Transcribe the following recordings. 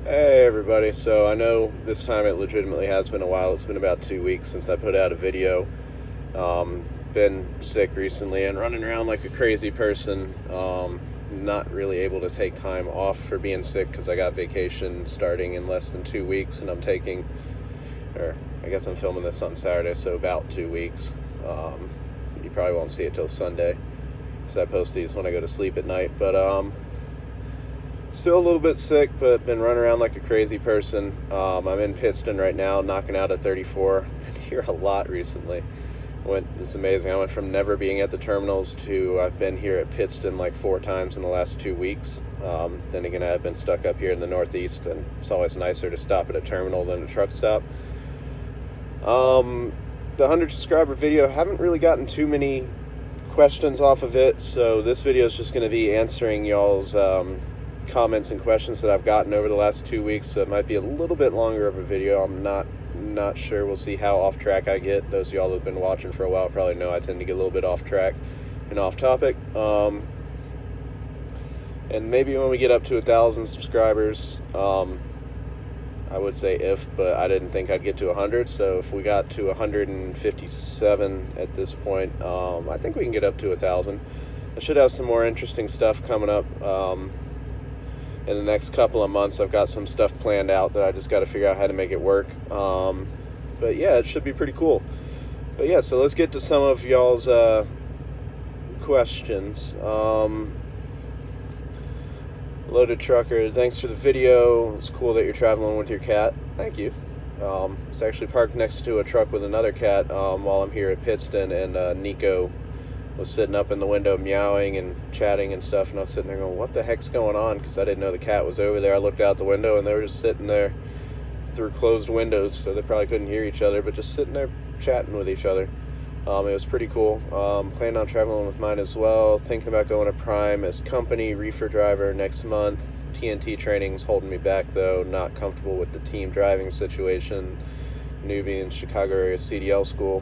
Hey everybody, so I know this time it legitimately has been a while. It's been about 2 weeks since I put out a video. Been sick recently and running around like a crazy person. Not really able to take time off for being sick because I got vacation starting in less than 2 weeks, and I guess I'm filming this on Saturday, so about 2 weeks. You probably won't see it till Sunday because I post these when I go to sleep at night, but still a little bit sick, but been running around like a crazy person. I'm in Pittston right now, knocking out a 34. Been here a lot recently. It's amazing. I went from never being at the terminals to I've been here at Pittston like 4 times in the last 2 weeks. Then again, I've been stuck up here in the Northeast, and it's always nicer to stop at a terminal than a truck stop. The 100 subscriber video, haven't really gotten too many questions off of it, so this video is just going to be answering y'all's comments and questions that I've gotten over the last 2 weeks, so it might be a little bit longer of a video. I'm not sure. We'll see how off track I get. Those of y'all that have been watching for a while probably know I tend to get a little bit off track and off topic. And maybe when we get up to 1,000 subscribers, I would say if, but I didn't think I'd get to 100, so if we got to 157 at this point, I think we can get up to 1,000. I should have some more interesting stuff coming up in the next couple of months. I've got some stuff planned out that I just got to figure out how to make it work. But yeah, it should be pretty cool. But yeah, so let's get to some of y'all's questions. Loaded Trucker, thanks for the video. It's cool that you're traveling with your cat. Thank you. It's actually parked next to a truck with another cat while I'm here at Pittston, and Nico was sitting up in the window meowing and chatting and stuff, and I was sitting there going, what the heck's going on? Because I didn't know the cat was over there. I looked out the window and they were just sitting there through closed windows, so they probably couldn't hear each other, but just sitting there chatting with each other. It was pretty cool. Planning on traveling with mine as well. Thinking about going to Prime as company reefer driver next month. TNT training's holding me back though. Not comfortable with the team driving situation. Newbie in Chicago area CDL school.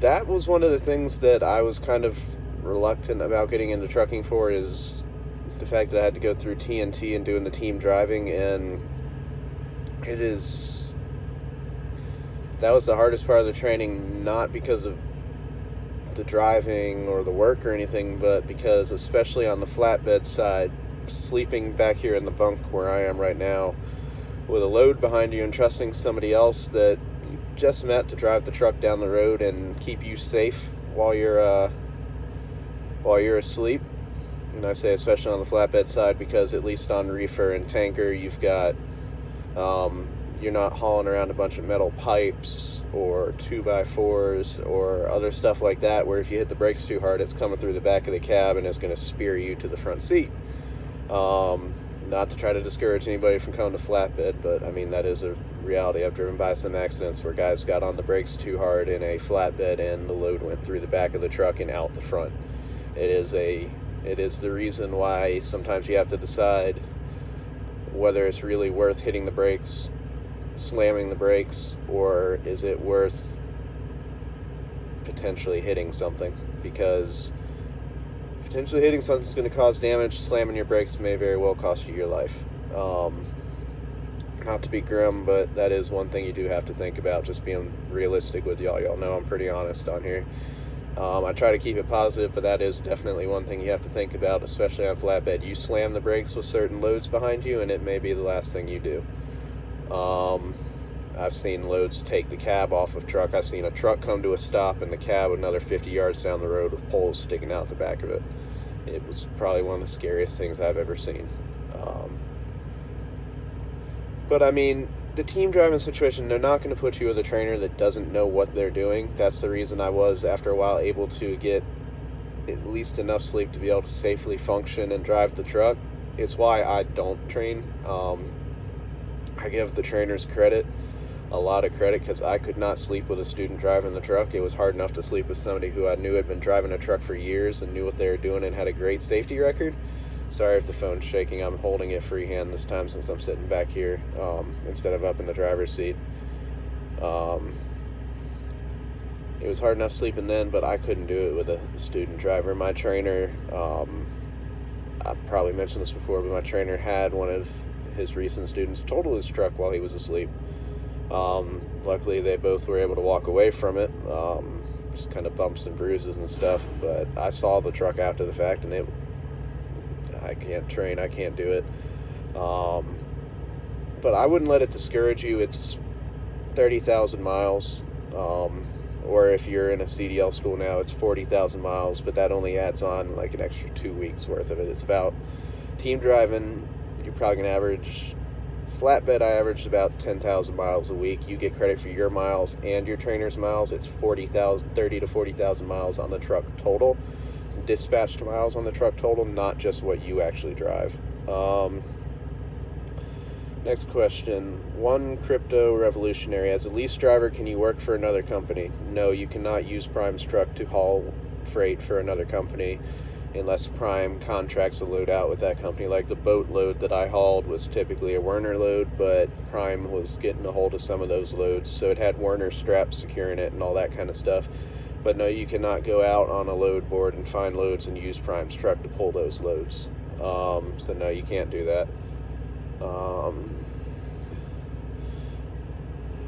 That was one of the things that I was kind of reluctant about getting into trucking for, is the fact that I had to go through TNT and doing the team driving, and that was the hardest part of the training, not because of the driving or the work or anything, but because, especially on the flatbed side, sleeping back here in the bunk where I am right now with a load behind you and trusting somebody else that you just met to drive the truck down the road and keep you safe while you're asleep. And I say especially on the flatbed side because at least on reefer and tanker, you've got you're not hauling around a bunch of metal pipes or 2x4s or other stuff like that, where if you hit the brakes too hard, it's coming through the back of the cab and it's going to spear you to the front seat. Not to try to discourage anybody from coming to flatbed, but I mean, that is a reality. I've driven by some accidents where guys got on the brakes too hard in a flatbed and the load went through the back of the truck and out the front. It is the reason why sometimes you have to decide whether it's really worth hitting the brakes, slamming the brakes, or is it worth potentially hitting something, because potentially hitting something is going to cause damage. Slamming your brakes may very well cost you your life. Not to be grim, but that is one thing you do have to think about, just being realistic with y'all. Y'all know I'm pretty honest on here. I try to keep it positive, but that is definitely one thing you have to think about, especially on flatbed. You slam the brakes with certain loads behind you, and it may be the last thing you do. I've seen loads take the cab off of truck. I've seen a truck come to a stop and the cab another 50 yards down the road with poles sticking out the back of it. It was probably one of the scariest things I've ever seen. But I mean, the team driving situation, they're not going to put you with a trainer that doesn't know what they're doing. That's the reason I was, after a while, able to get at least enough sleep to be able to safely function and drive the truck. It's why I don't train. I give the trainers credit, a lot of credit, because I could not sleep with a student driving the truck. It was hard enough to sleep with somebody who I knew had been driving a truck for years and knew what they were doing and had a great safety record. Sorry if the phone's shaking. I'm holding it freehand this time since I'm sitting back here instead of up in the driver's seat. It was hard enough sleeping then, but I couldn't do it with a student driver. My trainer, I probably mentioned this before, but my trainer had one of his recent students totaled his truck while he was asleep. Luckily, they both were able to walk away from it, just kind of bumps and bruises and stuff, but I saw the truck after the fact, and I can't train, I can't do it. But I wouldn't let it discourage you. It's 30,000 miles, or if you're in a CDL school now, it's 40,000 miles, but that only adds on like an extra 2 weeks worth of it. It's about team driving, you're probably going to average, flatbed I averaged about 10,000 miles a week. You get credit for your miles and your trainer's miles. It's 30 to 40,000 miles on the truck total. Dispatched miles on the truck total, not just what you actually drive. Next question. One crypto revolutionary. As a lease driver, can you work for another company? No, you cannot use Prime's truck to haul freight for another company unless Prime contracts a load out with that company. Like the boat load that I hauled was typically a Werner load, but Prime was getting a hold of some of those loads, so it had Werner straps securing it and all that kind of stuff. But no, you cannot go out on a load board and find loads and use Prime's truck to pull those loads. So no, you can't do that.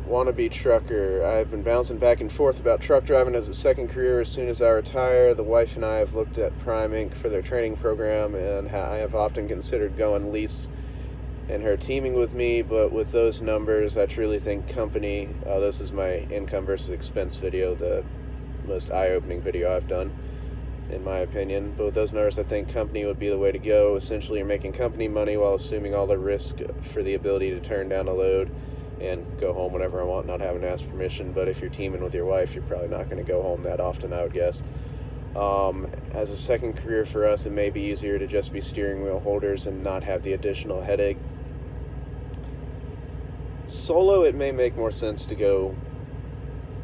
Wannabe trucker. I've been bouncing back and forth about truck driving as a second career. As soon as I retire, the wife and I have looked at Prime Inc. for their training program, and I have often considered going lease and her teaming with me, but with those numbers, I truly think company, this is my income versus expense video, the most eye-opening video I've done, in my opinion. But with those numbers, I think company would be the way to go. Essentially, you're making company money while assuming all the risk for the ability to turn down a load and go home whenever I want, not having to ask permission. But if you're teaming with your wife, you're probably not going to go home that often, I would guess. As a second career for us, it may be easier to just be steering wheel holders and not have the additional headache. Solo, it may make more sense to go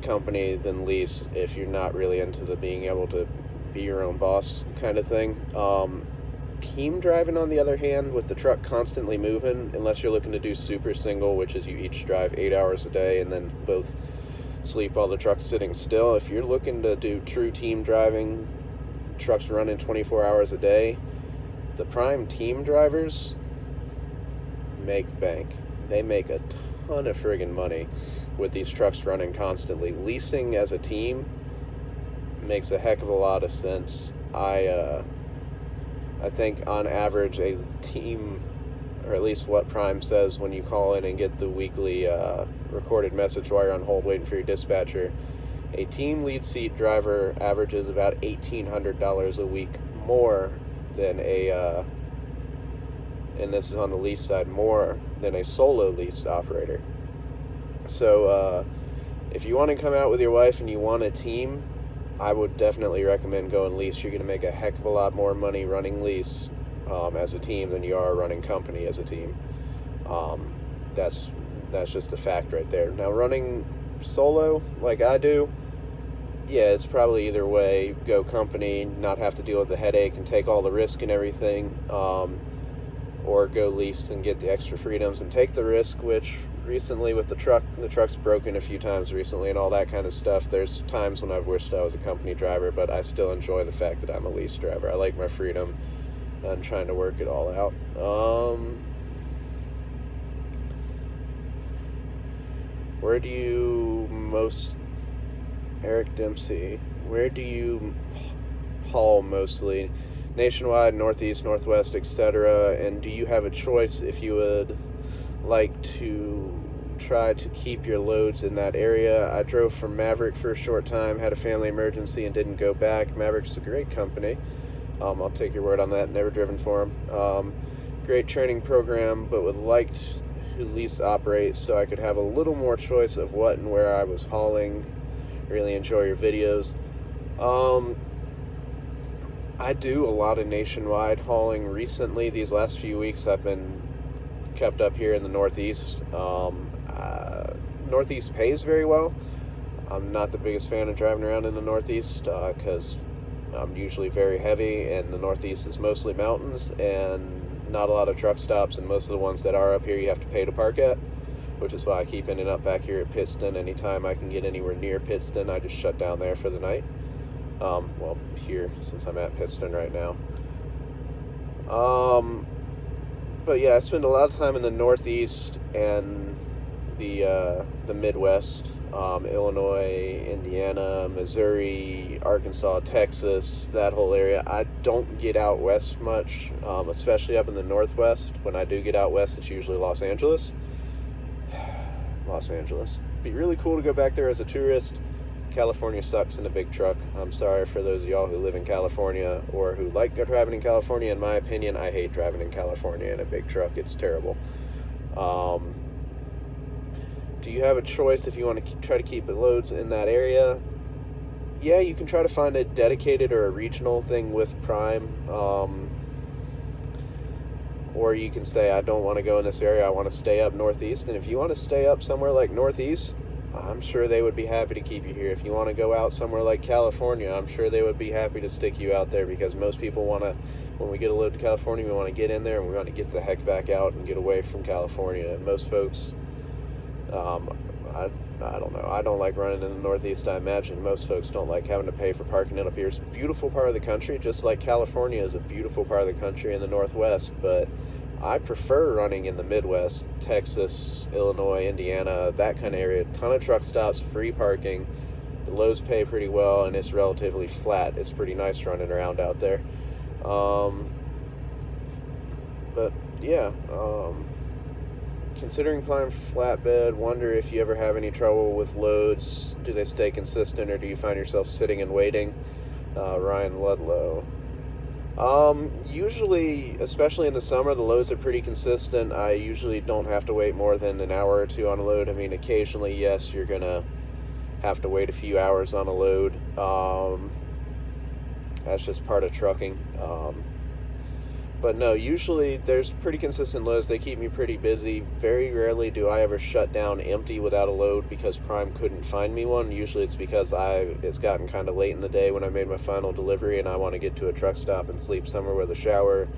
company than lease if you're not really into the being able to be your own boss kind of thing. Team driving, on the other hand, with the truck constantly moving, unless you're looking to do super single, which is you each drive 8 hours a day and then both sleep while the truck's sitting still. If you're looking to do true team driving, trucks running 24 hours a day, the Prime team drivers make bank. They make a ton of friggin' money with these trucks running constantly. Leasing as a team makes a heck of a lot of sense. I think on average a team, or at least what Prime says when you call in and get the weekly recorded message while you're on hold waiting for your dispatcher, a team lead seat driver averages about $1,800 a week more than a, and this is on the lease side, more than a solo lease operator. So if you want to come out with your wife and you want a team, I would definitely recommend going lease. You're going to make a heck of a lot more money running lease as a team than you are running company as a team. That's just a fact right there. Now, running solo like I do, yeah, it's probably either way. Go company, not have to deal with the headache and take all the risk and everything, or go lease and get the extra freedoms and take the risk, which recently with the truck's broken a few times recently and all that kind of stuff. There's times when I've wished I was a company driver, but I still enjoy the fact that I'm a lease driver. I like my freedom and trying to work it all out. Where do you Eric Dempsey, where do you haul mostly? Nationwide, Northeast, Northwest, etc. And do you have a choice if you would like to try to keep your loads in that area? I drove for Maverick for a short time, had a family emergency and didn't go back. Maverick's a great company. I'll take your word on that. Never driven for them. Great training program, but would like to lease operate so I could have a little more choice of what and where I was hauling. Really enjoy your videos. I do a lot of nationwide hauling recently. These last few weeks I've been kept up here in the Northeast. Northeast pays very well. I'm not the biggest fan of driving around in the Northeast because I'm usually very heavy, and the Northeast is mostly mountains and not a lot of truck stops, and most of the ones that are up here you have to pay to park at, which is why I keep ending up back here at Pittston. Anytime I can get anywhere near Pittston, I just shut down there for the night. Well, here, since I'm at Pittston right now. But yeah, I spend a lot of time in the Northeast and the Midwest, Illinois, Indiana, Missouri, Arkansas, Texas, that whole area. I don't get out west much, especially up in the Northwest. When I do get out west, it's usually Los Angeles. Los Angeles. Be really cool to go back there as a tourist. California sucks in a big truck. I'm sorry for those of y'all who live in California or who like driving in California. In my opinion, I hate driving in California in a big truck. It's terrible. Do you have a choice if you want to try to keep loads in that area? Yeah, you can try to find a dedicated or a regional thing with Prime. Or you can say, I don't want to go in this area, I want to stay up Northeast. And if you want to stay up somewhere like Northeast, I'm sure they would be happy to keep you here. If you want to go out somewhere like California, I'm sure they would be happy to stick you out there, because most people want to, when we get a load to California, we want to get in there and we want to get the heck back out and get away from California. And most folks, I don't know, I don't like running in the Northeast. I imagine most folks don't like having to pay for parking up here. It's a beautiful part of the country, just like California is a beautiful part of the country in the Northwest, but I prefer running in the Midwest, Texas, Illinois, Indiana, that kind of area. Ton of truck stops, free parking, the lows pay pretty well, and it's relatively flat. It's pretty nice running around out there. But yeah, considering applying flatbed, wonder if you ever have any trouble with loads. Do they stay consistent, or do you find yourself sitting and waiting? Ryan Ludlow. Usually, especially in the summer, the loads are pretty consistent. I usually don't have to wait more than an hour or two on a load. I mean, occasionally, yes, you're gonna have to wait a few hours on a load. That's just part of trucking. But no, usually there's pretty consistent loads. They keep me pretty busy. Very rarely do I ever shut down empty without a load because Prime couldn't find me one. Usually it's because it's gotten kind of late in the day when I made my final delivery and I want to get to a truck stop and sleep somewhere with a shower,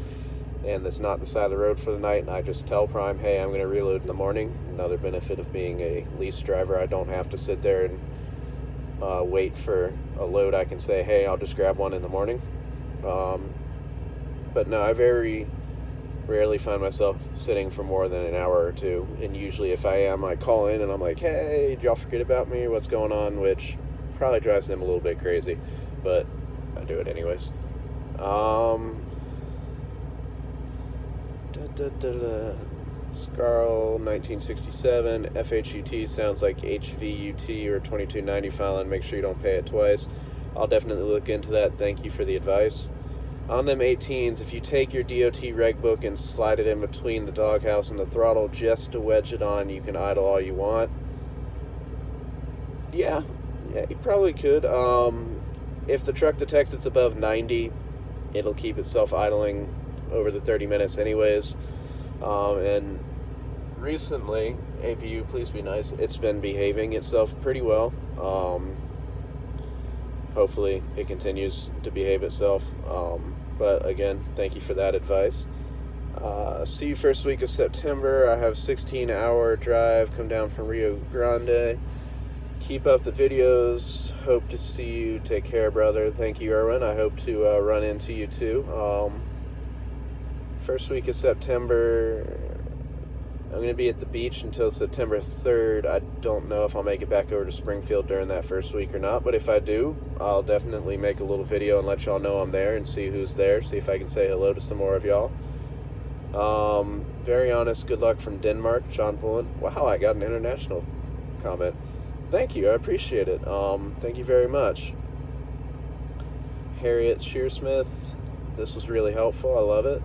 and it's not the side of the road for the night, and I just tell Prime, hey, I'm going to reload in the morning. Another benefit of being a lease driver, I don't have to sit there and wait for a load. I can say, hey, I'll just grab one in the morning. But no, I very rarely find myself sitting for more than an hour or two. And usually if I am, I call in and I'm like, hey, did y'all forget about me? What's going on? Which probably drives them a little bit crazy, but I do it anyways. Scarl 1967 FHUT sounds like HVUT or 2290 filing. Make sure you don't pay it twice. I'll definitely look into that. Thank you for the advice. On them 18s, if you take your DOT reg book and slide it in between the doghouse and the throttle just to wedge it on, you can idle all you want. Yeah, you probably could. If the truck detects it's above 90, it'll keep itself idling over the 30 minutes anyways. And recently, APU, please be nice, it's been behaving itself pretty well. Hopefully it continues to behave itself. But again, thank you for that advice. See you first week of September. I have 16-hour drive, come down from Rio Grande. Keep up the videos. Hope to see you. Take care, brother. Thank you, Erwin. I hope to run into you too. First week of September, I'm going to be at the beach until September 3rd. I don't know if I'll make it back over to Springfield during that first week or not, but if I do, I'll definitely make a little video and let y'all know I'm there and see who's there, see if I can say hello to some more of y'all. Very honest, good luck from Denmark, John Pullen. Wow, I got an international comment. Thank you, I appreciate it. Thank you very much. Harriet Shearsmith, this was really helpful, I love it.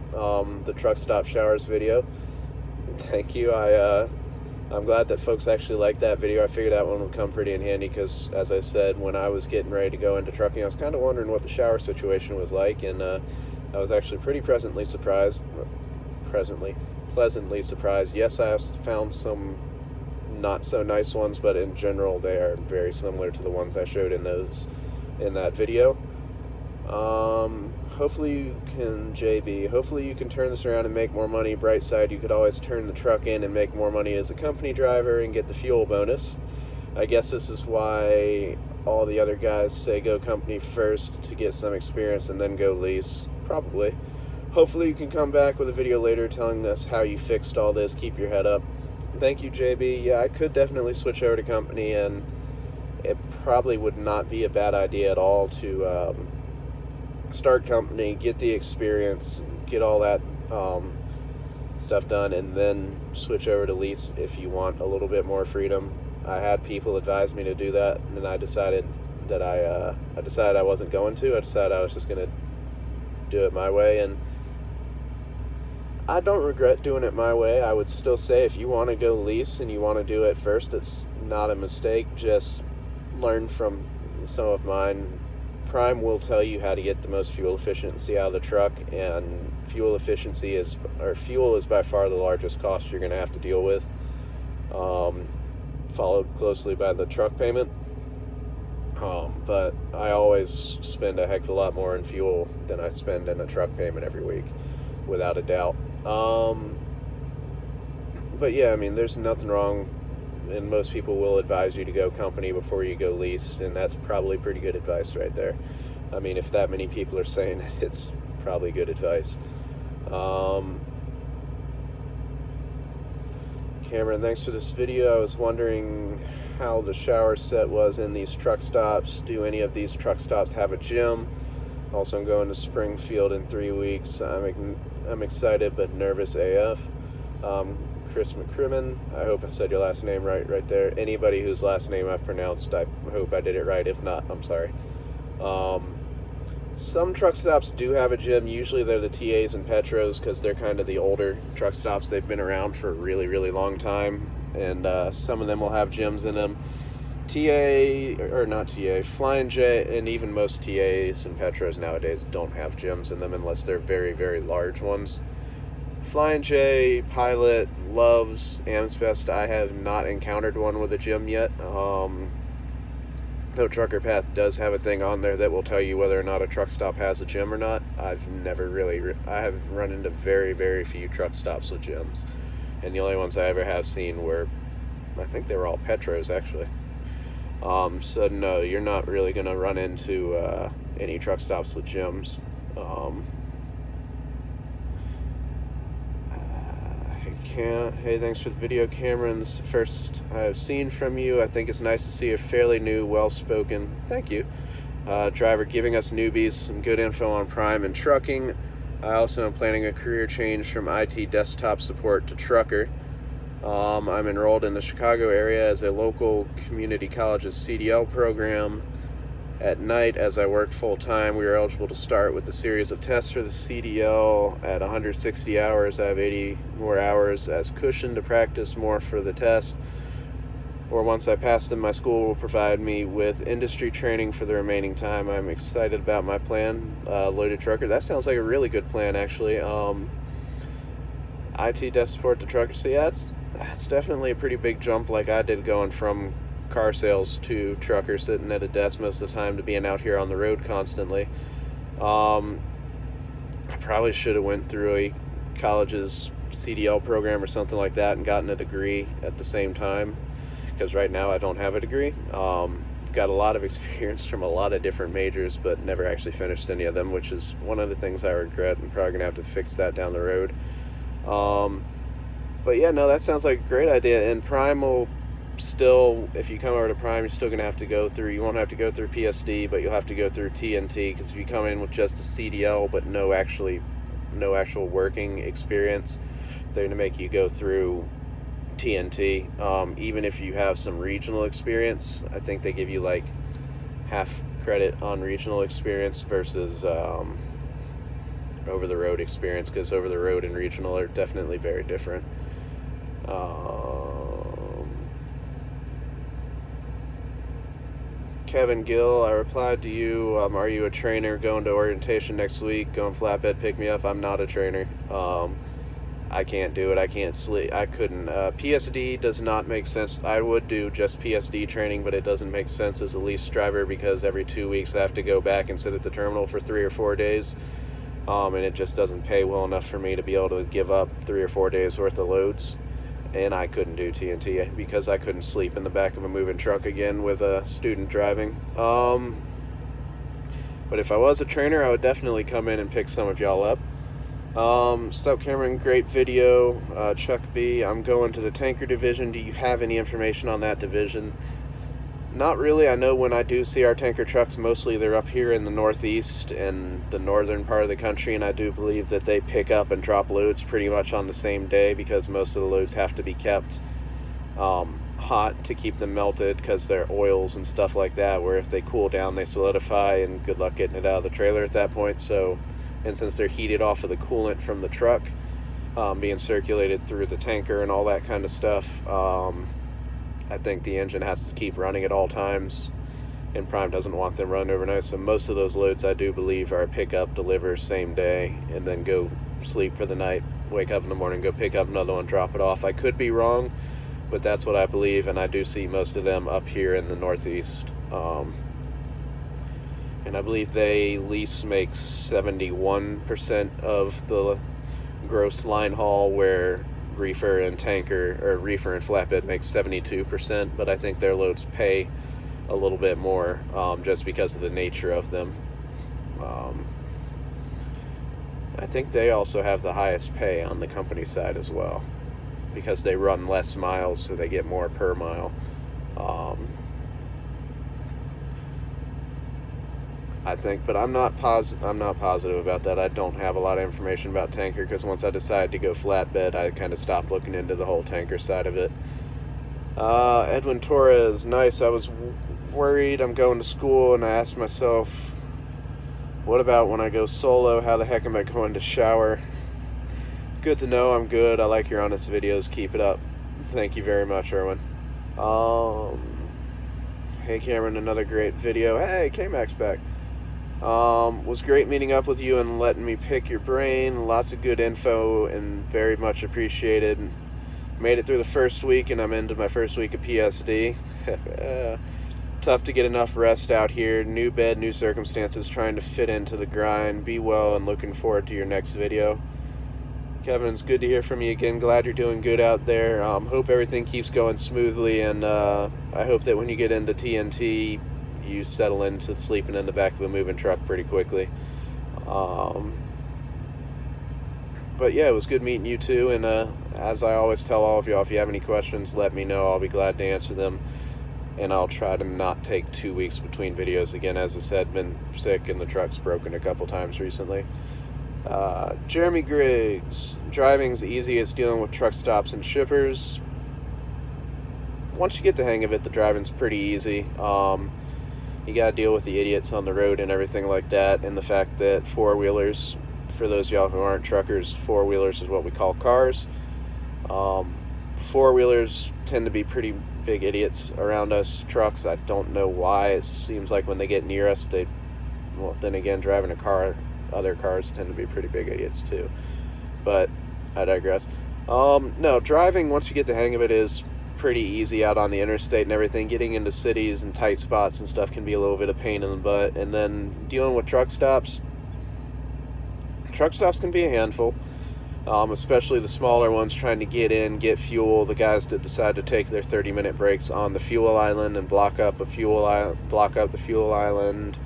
The truck stop showers video. Thank you. I'm glad that folks actually liked that video. I figured that one would come pretty in handy because, as I said, when I was getting ready to go into trucking, I was kind of wondering what the shower situation was like, and I was actually pretty pleasantly surprised. Yes, I have found some not so nice ones, but in general, they are very similar to the ones I showed in that video. Hopefully you can, JB, hopefully you can turn this around and make more money. Bright side, you could always turn the truck in and make more money as a company driver and get the fuel bonus. I guess this is why all the other guys say go company first to get some experience and then go lease. Probably. hopefully you can come back with a video later telling us how you fixed all this. Keep your head up. Thank you, JB. Yeah, I could definitely switch over to company, and it probably would not be a bad idea at all to start company, get the experience, get all that stuff done, and then switch over to lease if you want a little bit more freedom. I had people advise me to do that, and then I decided that I wasn't going to. I decided I was just going to do it my way, and I don't regret doing it my way. I would still say if you want to go lease and you want to do it first, it's not a mistake. Just learn from some of mine. Prime will tell you how to get the most fuel efficiency out of the truck, and fuel is by far the largest cost you're going to have to deal with, followed closely by the truck payment. But I always spend a heck of a lot more in fuel than I spend in a truck payment every week, without a doubt. But yeah, I mean, there's nothing wrong, and most people will advise you to go company before you go lease, and that's probably pretty good advice right there. I mean, if that many people are saying it, it's probably good advice. Cameron, thanks for this video. I was wondering how the shower set was in these truck stops. Do any of these truck stops have a gym? Also, I'm going to Springfield in 3 weeks. I'm excited but nervous AF. Chris McCrimmon, I hope I said your last name right there. Anybody whose last name I've pronounced, I hope I did it right. If not, I'm sorry. Some truck stops do have a gym. Usually they're the TAs and Petros, because they're kind of the older truck stops. They've been around for a really, really long time, and some of them will have gyms in them. Flying J, and even most TAs and Petros nowadays don't have gyms in them unless they're very, very large ones. Flying J, Pilot, Loves, Amspest, I have not encountered one with a gym yet. Though Trucker Path does have a thing on there that will tell you whether or not a truck stop has a gym or not. I've never really, I have run into very, very few truck stops with gyms. And the only ones I ever have seen were, I think they were all Petros actually. So no, you're not really going to run into any truck stops with gyms. Hey, thanks for the video, Cameron. This is the first I've seen from you. I think it's nice to see a fairly new, well-spoken, thank you, driver giving us newbies some good info on Prime and trucking. I also am planning a career change from IT desktop support to trucker. I'm enrolled in the Chicago area as a local community college's CDL program. At night, as I work full-time, we are eligible to start with a series of tests for the CDL. At 160 hours, I have 80 more hours as cushion to practice more for the test. Or once I pass them, my school will provide me with industry training for the remaining time. I'm excited about my plan, Loaded Trucker. That sounds like a really good plan, actually. IT desk support to trucker. So yeah, that's definitely a pretty big jump, like I did going from car sales to trucker, sitting at a desk most of the time, to being out here on the road constantly. I probably should have went through a college's CDL program or something like that and gotten a degree at the same time, because right now I don't have a degree. Got a lot of experience from a lot of different majors, but never actually finished any of them, which is one of the things I regret. I'm probably gonna have to fix that down the road. But yeah, no, that sounds like a great idea. And Prime will still, if you come over to Prime, you're still going to have to go through, you won't have to go through PSD, but you'll have to go through TNT, because if you come in with just a CDL but no actual working experience, they're going to make you go through TNT. Even if you have some regional experience, I think they give you like half credit on regional experience versus over the road experience, because over the road and regional are definitely very different. Kevin Gill, I replied to you, are you a trainer going to orientation next week, going flatbed, pick me up? I'm not a trainer. I can't do it. I can't sleep. I couldn't. PSD does not make sense. I would do just PSD training, but it doesn't make sense as a lease driver, because every 2 weeks I have to go back and sit at the terminal for 3 or 4 days. And it just doesn't pay well enough for me to be able to give up 3 or 4 days worth of loads. And I couldn't do TNT because I couldn't sleep in the back of a moving truck again with a student driving. But if I was a trainer, I would definitely come in and pick some of y'all up. So Cameron, great video. Chuck B, I'm going to the tanker division. Do you have any information on that division? Not really. I know when I do see our tanker trucks, mostly they're up here in the Northeast and the northern part of the country, and I do believe that they pick up and drop loads pretty much on the same day because most of the loads have to be kept hot to keep them melted because they're oils and stuff like that, where if they cool down they solidify, and good luck getting it out of the trailer at that point. So, and since they're heated off of the coolant from the truck being circulated through the tanker and all that kind of stuff, I think the engine has to keep running at all times, and Prime doesn't want them running overnight. So most of those loads, I do believe, are pick up, deliver same day, and then go sleep for the night, wake up in the morning, go pick up another one, drop it off. I could be wrong, but that's what I believe, and I do see most of them up here in the Northeast. And I believe they lease make 71% of the gross line haul, where reefer and tanker, or reefer and flatbed, makes 72%, but I think their loads pay a little bit more just because of the nature of them. I think they also have the highest pay on the company side as well because they run less miles, so they get more per mile. I think, but I'm not positive about that. I don't have a lot of information about tanker because once I decided to go flatbed, I kind of stopped looking into the whole tanker side of it. Edwin Torres, nice. I was worried. I'm going to school, and I asked myself, what about when I go solo? How the heck am I going to shower? Good to know. I'm good. I like your honest videos. Keep it up. Thank you very much, Erwin. Hey Cameron, another great video. Hey, K-Max back. Was great meeting up with you and letting me pick your brain. Lots of good info and very much appreciated. Made it through the first week, and I'm into my first week of PSD. Tough to get enough rest out here. New bed, new circumstances, trying to fit into the grind. Be well, and looking forward to your next video. Kevin, it's good to hear from you again. Glad you're doing good out there. Hope everything keeps going smoothly, and I hope that when you get into TNT, you settle into sleeping in the back of a moving truck pretty quickly. But yeah, it was good meeting you too, and as I always tell all of y'all, if you have any questions, let me know. I'll be glad to answer them, and I'll try to not take 2 weeks between videos again. As I said, been sick and the truck's broken a couple times recently. Jeremy Griggs, driving's easy. It's dealing with truck stops and shippers. Once you get the hang of it, the driving's pretty easy. You gotta deal with the idiots on the road and everything like that, and the fact that four-wheelers, for those of y'all who aren't truckers, four-wheelers is what we call cars. Four-wheelers tend to be pretty big idiots around us trucks. I don't know why. It seems like when they get near us, well, then again, driving a car, other cars tend to be pretty big idiots too. But I digress. No, driving, once you get the hang of it, is pretty easy out on the interstate and everything. Getting into cities and tight spots and stuff can be a little bit of pain in the butt. And then dealing with truck stops can be a handful, especially the smaller ones trying to get in, get fuel. The guys that decide to take their 30-minute breaks on the fuel island and block up the fuel island,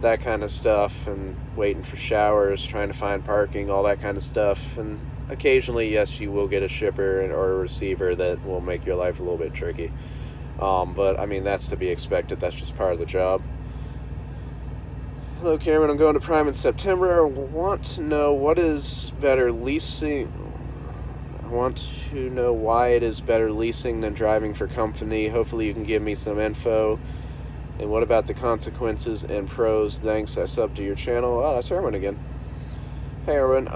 that kind of stuff, and waiting for showers, trying to find parking, all that kind of stuff. And occasionally, yes, you will get a shipper or a receiver that will make your life a little bit tricky. But, I mean, that's to be expected. That's just part of the job. Hello, Cameron. I'm going to Prime in September. I want to know what is better leasing. I want to know why it is better leasing than driving for company. Hopefully you can give me some info. And what about the consequences and pros? Thanks. I subbed to your channel. Oh, that's Erwin again. Hey, Erwin.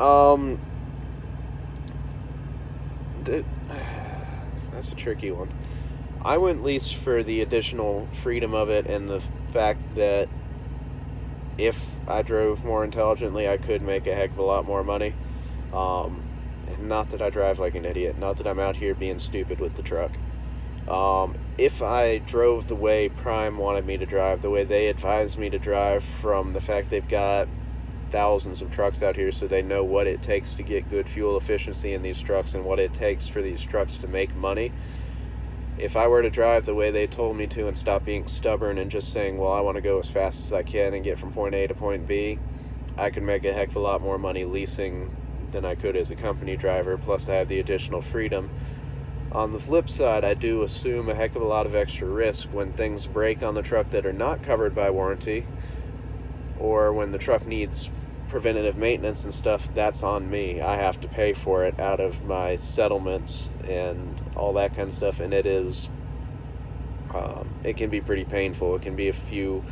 That's a tricky one. I wouldn't lease for the additional freedom of it and the fact that if I drove more intelligently, I could make a heck of a lot more money. And not that I drive like an idiot. Not that I'm out here being stupid with the truck. If I drove the way Prime wanted me to drive, the way they advised me to drive, from the fact they've got thousands of trucks out here, so they know what it takes to get good fuel efficiency in these trucks and what it takes for these trucks to make money. If I were to drive the way they told me to and stop being stubborn and just saying, well, I want to go as fast as I can and get from point A to point B, I could make a heck of a lot more money leasing than I could as a company driver, plus I have the additional freedom. On the flip side, I do assume a heck of a lot of extra risk when things break on the truck that are not covered by warranty, or when the truck needs preventative maintenance and stuff. That's on me. I have to pay for it out of my settlements and all that kind of stuff, and it is it can be pretty painful. It can be a few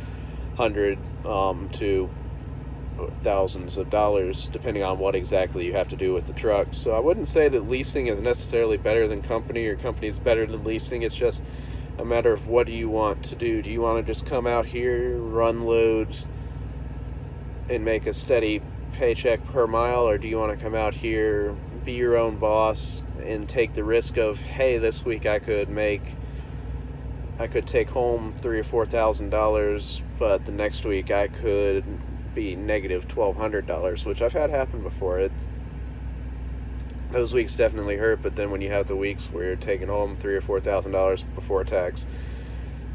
hundred to thousands of dollars depending on what exactly you have to do with the truck. So I wouldn't say that leasing is necessarily better than company, or company is better than leasing. It's just a matter of what do you want to do. Do you want to just come out here, run loads, and make a steady paycheck per mile, or do you want to come out here, be your own boss, and take the risk of, hey, this week I could take home $3,000 or $4,000, but the next week I could be negative $1,200, which I've had happen before. Those weeks definitely hurt, but then when you have the weeks where you're taking home $3,000 or $4,000 before tax,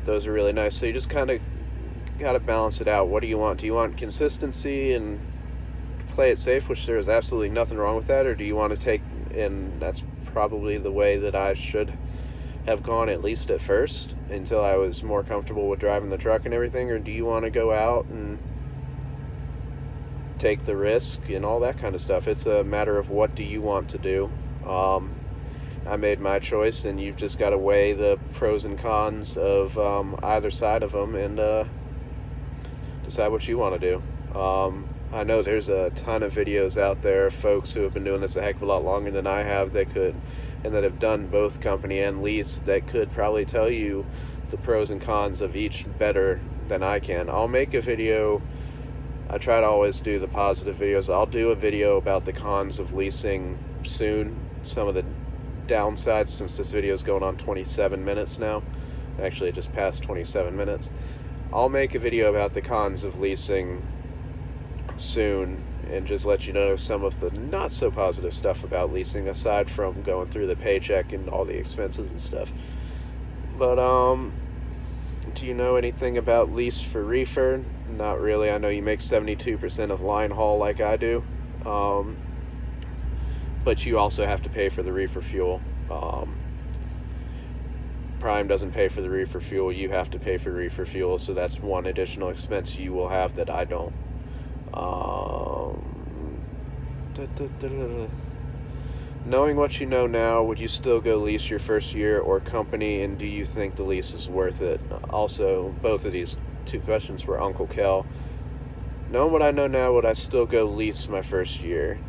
those are really nice. So you just kind of got to balance it out. What do you want? Do you want consistency and play it safe, which there is absolutely nothing wrong with that, or do you want to take, and that's probably the way that I should have gone, at least at first, until I was more comfortable with driving the truck and everything, or do you want to go out and take the risk and all that kind of stuff? It's a matter of what do you want to do. I made my choice, and you've just got to weigh the pros and cons of either side of them and decide what you want to do. I know there's a ton of videos out there, folks who have been doing this a heck of a lot longer than I have, that have done both company and lease, that could probably tell you the pros and cons of each better than I can. I'll make a video. I try to always do the positive videos. I'll do a video about the cons of leasing soon, some of the downsides, since this video is going on 27 minutes now. Actually, it just passed 27 minutes. I'll make a video about the cons of leasing soon and just let you know some of the not so positive stuff about leasing, aside from going through the paycheck and all the expenses and stuff. But do you know anything about lease for reefer? Not really. I know you make 72% of line haul like I do, but you also have to pay for the reefer fuel. Prime doesn't pay for the reefer fuel. You have to pay for reefer fuel, so that's one additional expense you will have that I don't. Knowing what you know now, would you still go lease your first year or company, and do you think the lease is worth it? Also, both of these two questions were Uncle Kel. Knowing what I know now, would I still go lease my first year?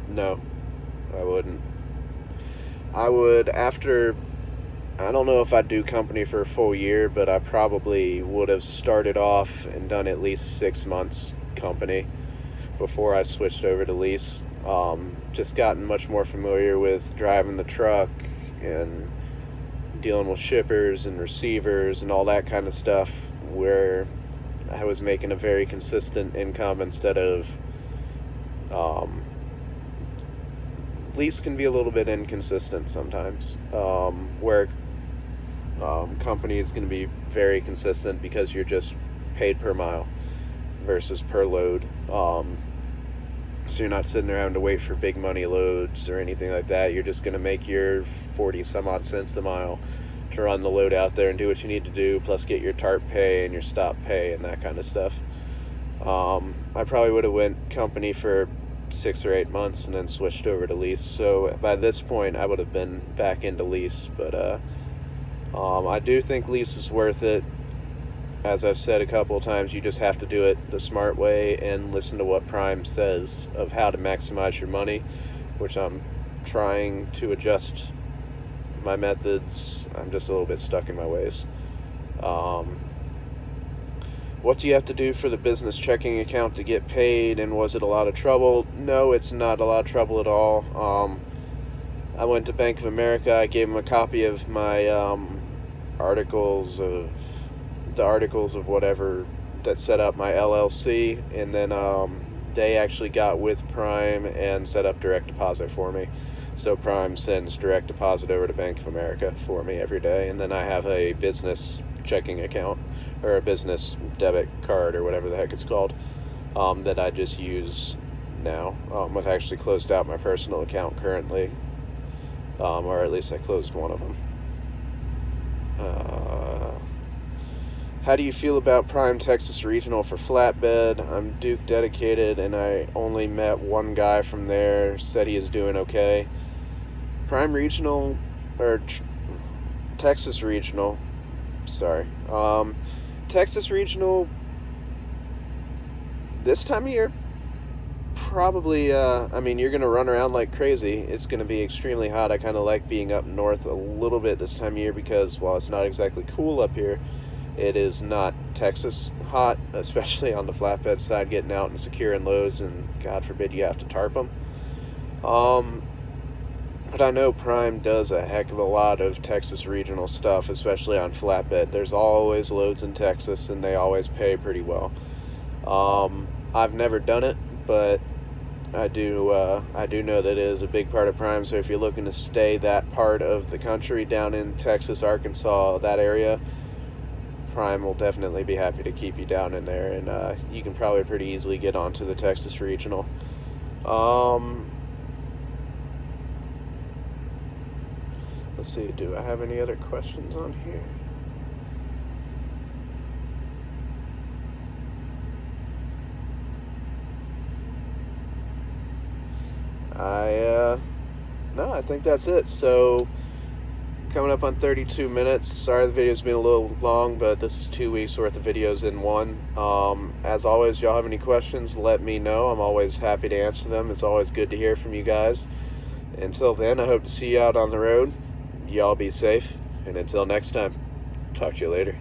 No, I wouldn't. I would, after, I don't know if I'd do company for a full year, but I probably would have started off and done at least 6 months company before I switched over to lease. Just gotten much more familiar with driving the truck and dealing with shippers and receivers and all that kind of stuff, where I was making a very consistent income instead of lease can be a little bit inconsistent sometimes, where company is going to be very consistent because you're just paid per mile versus per load. So you're not sitting there having to wait for big money loads or anything like that. You're just going to make your 40 some odd cents a mile to run the load out there and do what you need to do, plus get your TARP pay and your stop pay and that kind of stuff. I probably would have went company for 6 or 8 months and then switched over to lease. So by this point I would have been back into lease, but I do think lease is worth it. As I've said a couple of times, you just have to do it the smart way and listen to what Prime says of how to maximize your money, which I'm trying to adjust my methods. I'm just a little bit stuck in my ways. What do you have to do for the business checking account to get paid, and was it a lot of trouble? No, it's not a lot of trouble at all. I went to Bank of America. I gave them a copy of my articles of whatever that set up my LLC, and then they actually got with Prime and set up direct deposit for me. So Prime sends direct deposit over to Bank of America for me every day, and then I have a business checking account, or a business debit card, or whatever the heck it's called, that I just use now. I've actually closed out my personal account currently, or at least I closed one of them. How do you feel about Prime Texas Regional for flatbed? I'm Duke dedicated, and I only met one guy from there, said he is doing okay. Prime Regional, or Texas Regional, sorry. Texas Regional, this time of year, probably, I mean, you're going to run around like crazy. It's going to be extremely hot. I kind of like being up north a little bit this time of year because while it's not exactly cool up here, it is not Texas hot, especially on the flatbed side, getting out and securing loads, and God forbid you have to tarp them. But I know Prime does a heck of a lot of Texas Regional stuff, especially on flatbed. There's always loads in Texas, and they always pay pretty well. I've never done it, but I do know that it is a big part of Prime. So if you're looking to stay that part of the country, down in Texas, Arkansas, that area, Prime will definitely be happy to keep you down in there, and you can probably pretty easily get onto the Texas Regional. Let's see, do I have any other questions on here? No, I think that's it. So, coming up on 32 minutes. Sorry the video's been a little long, but this is 2 weeks worth of videos in one. As always, y'all have any questions, let me know. I'm always happy to answer them. It's always good to hear from you guys. Until then, I hope to see you out on the road. Y'all be safe, and until next time, talk to you later.